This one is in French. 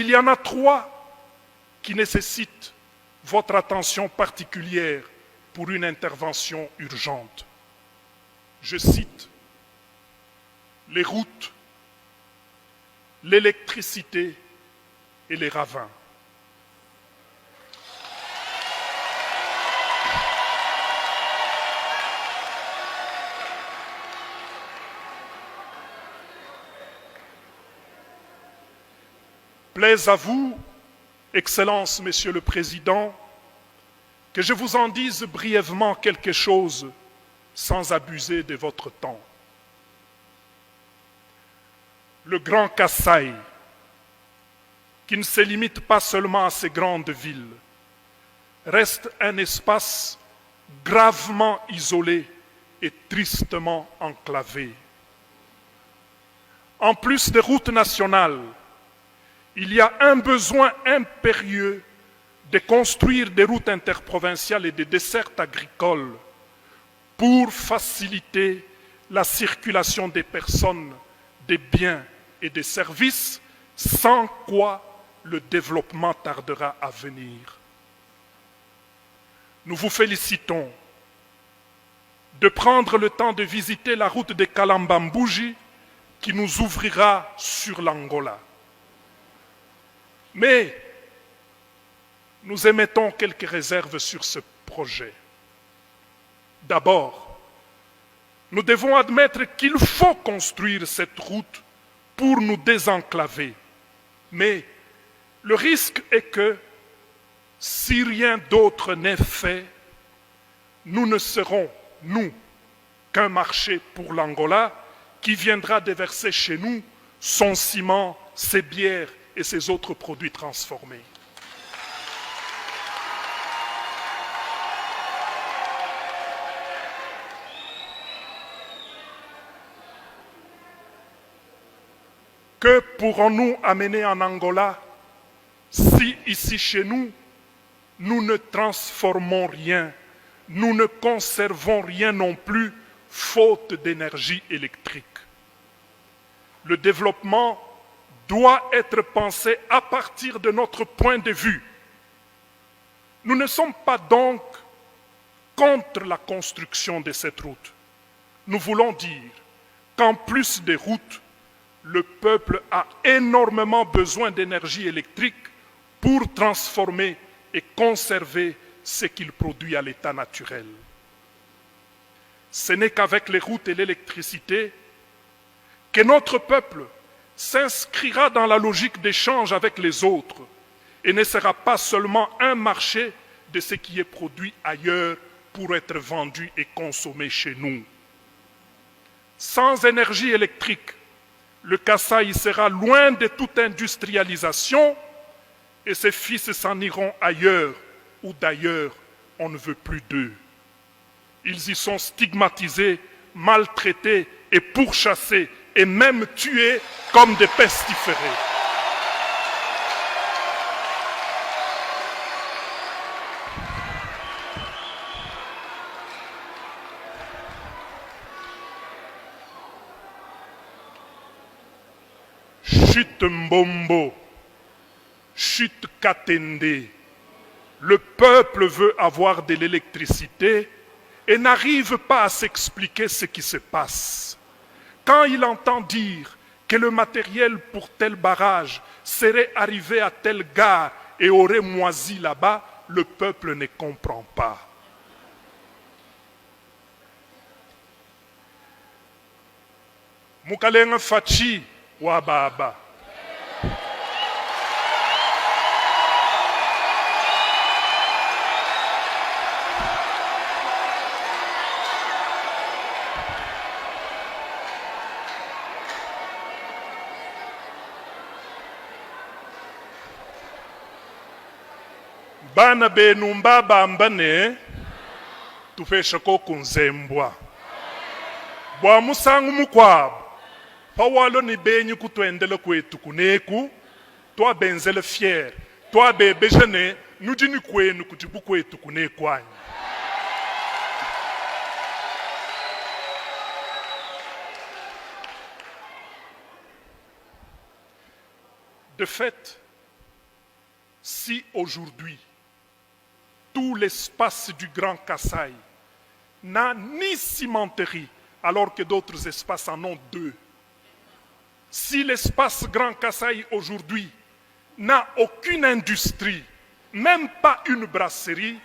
il y en a 3 qui nécessitent votre attention particulière pour une intervention urgente. Je cite les routes, l'électricité et les ravins. Plaise à vous, Excellences, Monsieur le Président, que je vous en dise brièvement quelque chose sans abuser de votre temps. Le Grand Kasaï, qui ne se limite pas seulement à ces grandes villes, reste un espace gravement isolé et tristement enclavé. En plus des routes nationales, il y a un besoin impérieux de construire des routes interprovinciales et des dessertes agricoles pour faciliter la circulation des personnes, des biens et des services, sans quoi le développement tardera à venir. Nous vous félicitons de prendre le temps de visiter la route de Kalambambouji qui nous ouvrira sur l'Angola. Mais nous émettons quelques réserves sur ce projet. D'abord, nous devons admettre qu'il faut construire cette route pour nous désenclaver. Mais le risque est que, si rien d'autre n'est fait, nous ne serons, nous, qu'un marché pour l'Angola qui viendra déverser chez nous son ciment, ses bières et ses autres produits transformés. Que pourrons-nous amener en Angola si ici chez nous, nous ne transformons rien, nous ne conservons rien non plus, faute d'énergie électrique? Le développement doit être pensé à partir de notre point de vue. Nous ne sommes pas donc contre la construction de cette route. Nous voulons dire qu'en plus des routes, le peuple a énormément besoin d'énergie électrique pour transformer et conserver ce qu'il produit à l'état naturel. Ce n'est qu'avec les routes et l'électricité que notre peuple s'inscrira dans la logique d'échange avec les autres et ne sera pas seulement un marché de ce qui est produit ailleurs pour être vendu et consommé chez nous. Sans énergie électrique, le Kasaï sera loin de toute industrialisation et ses fils s'en iront ailleurs où d'ailleurs on ne veut plus d'eux. Ils y sont stigmatisés, maltraités et pourchassés et même tués comme des pestiférés. Chute Mbombo, chute Katende, le peuple veut avoir de l'électricité et n'arrive pas à s'expliquer ce qui se passe. Quand il entend dire que le matériel pour tel barrage serait arrivé à telle gare et aurait moisi là-bas, le peuple ne comprend pas. Mukalenga Fachi Wababa. Bana benu mbabambane tufesha ko kunzembwa bwa musangu mukwabo pawalo ni benyi kutwendele kwetu kuneku twabenzele fier twabebejene nujini kwenu kutibu kwetu kunekwanyi. De fait, Si aujourd'hui, tout l'espace du Grand Kasaï n'a ni cimenterie, alors que d'autres espaces en ont deux, si l'espace Grand Kasaï aujourd'hui n'a aucune industrie, même pas une brasserie,